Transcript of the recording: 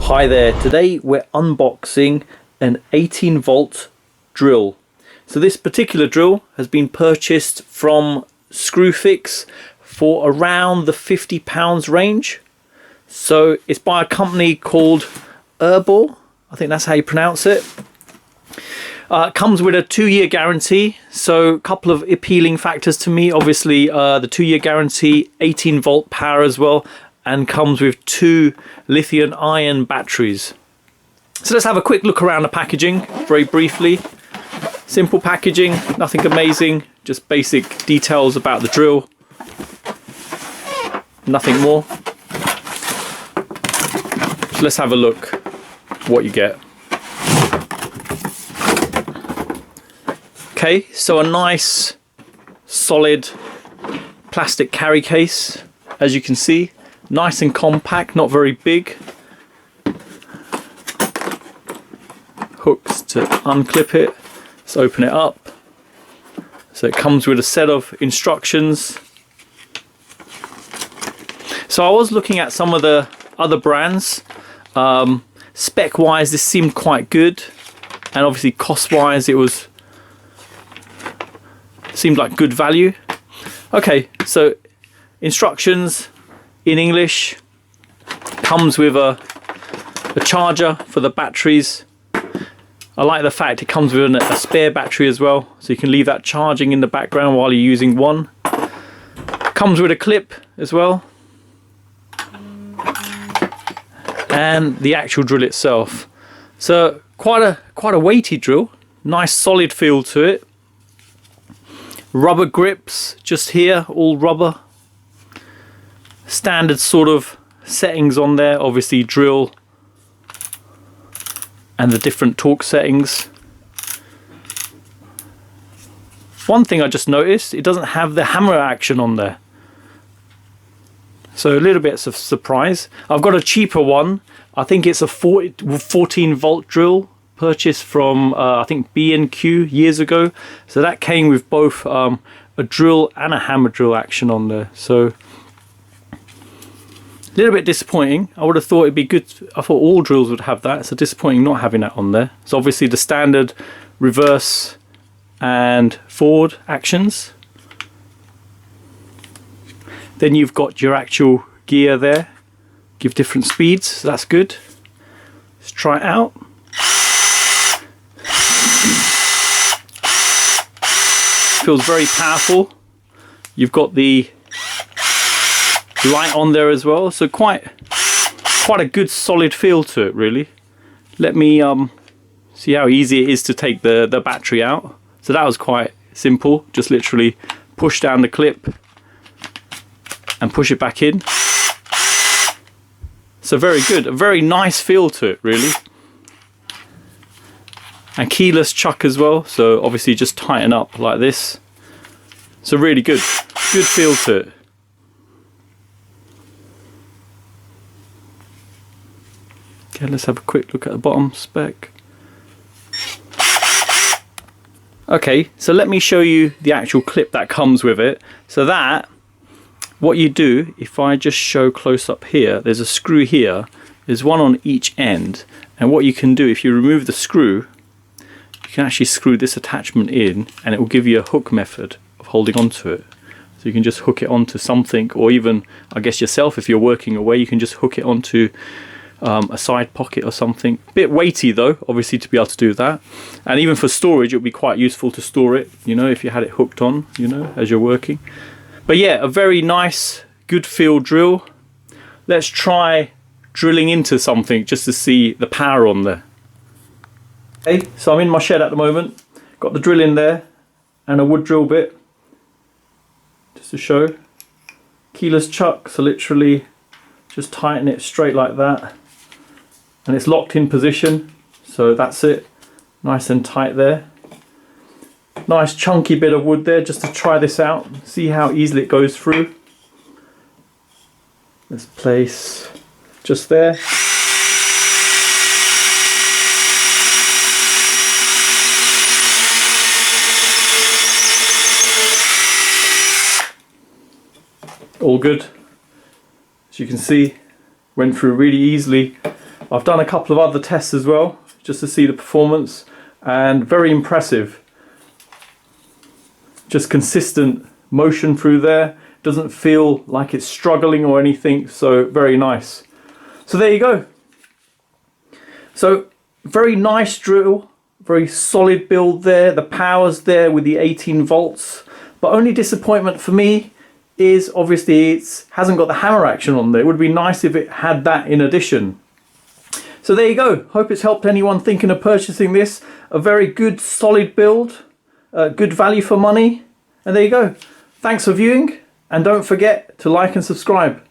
Hi there, today we're unboxing an 18-volt drill. So this particular drill has been purchased from Screwfix for around the £50 range. So it's by a company called Erbauer, I think that's how you pronounce it. It comes with a 2-year guarantee, so a couple of appealing factors to me. Obviously the 2-year guarantee, 18-volt power as well, and comes with 2 lithium-ion batteries. So let's have a quick look around the packaging very briefly. Simple packaging, nothing amazing, just basic details about the drill, nothing more. So let's have a look what you get. Okay, so a nice solid plastic carry case, as you can see, nice and compact, not very big. Hooks to unclip it. Let's open it up. So it comes with a set of instructions. So I was looking at some of the other brands. Spec wise this seemed quite good, and obviously cost wise it seemed like good value. Okay, so instructions in English, comes with a charger for the batteries. I like the fact it comes with a spare battery as well, so you can leave that charging in the background while you're using one. Comes with a clip as well, and the actual drill itself. So quite a weighty drill, nice solid feel to it. Rubber grips just here, all rubber. Standard sort of settings on there, obviously drill and the different torque settings. One thing I just noticed, it doesn't have the hammer action on there, so a little bit of surprise. I've got a cheaper one, I think it's a 14-volt drill purchased from I think B&Q years ago, so that came with both a drill and a hammer drill action on there. So a little bit disappointing. I would have thought it'd be good. I thought all drills would have that. It's disappointing not having that on there. So obviously the standard reverse and forward actions. Then you've got your actual gear there, give different speeds, so that's good. Let's try it out. Feels very powerful. You've got the light on there as well, so quite a good solid feel to it really. Let me see how easy it is to take the battery out. So that was quite simple, just literally push down the clip and push it back in. So very good, a very nice feel to it really. And keyless chuck as well, so obviously just tighten up like this. So really good feel to it. Okay, let's have a quick look at the bottom spec. Okay, so let me show you the actual clip that comes with it. So that, what you do, if I just show close up here, there's a screw here, there's one on each end, and what you can do, if you remove the screw, you can actually screw this attachment in and it will give you a hook method of holding onto it. So you can just hook it onto something, or even I guess yourself if you're working away, you can just hook it onto a side pocket or something. Bit weighty though, obviously, to be able to do that, and even for storage it would be quite useful to store it, you know, if you had it hooked on, you know, as you're working. But yeah, a very nice good feel drill. Let's try drilling into something just to see the power on there. Okay, so I'm in my shed at the moment, got the drill in there and a wood drill bit just to show. Keyless chuck, so literally just tighten it straight like that, and it's locked in position, so that's it, nice and tight there. Nice chunky bit of wood there just to try this out, see how easily it goes through. Let's place just there. All good. As you can see, went through really easily. I've done a couple of other tests as well, just to see the performance, and very impressive. Just consistent motion through there. Doesn't feel like it's struggling or anything, so very nice. So there you go. So very nice drill, very solid build there. The power's there with the 18 volts. But only disappointment for me is obviously it hasn't got the hammer action on there. It would be nice if it had that in addition. So there you go. Hope it's helped anyone thinking of purchasing this. A very good solid build, good value for money. And there you go. Thanks for viewing, and don't forget to like and subscribe.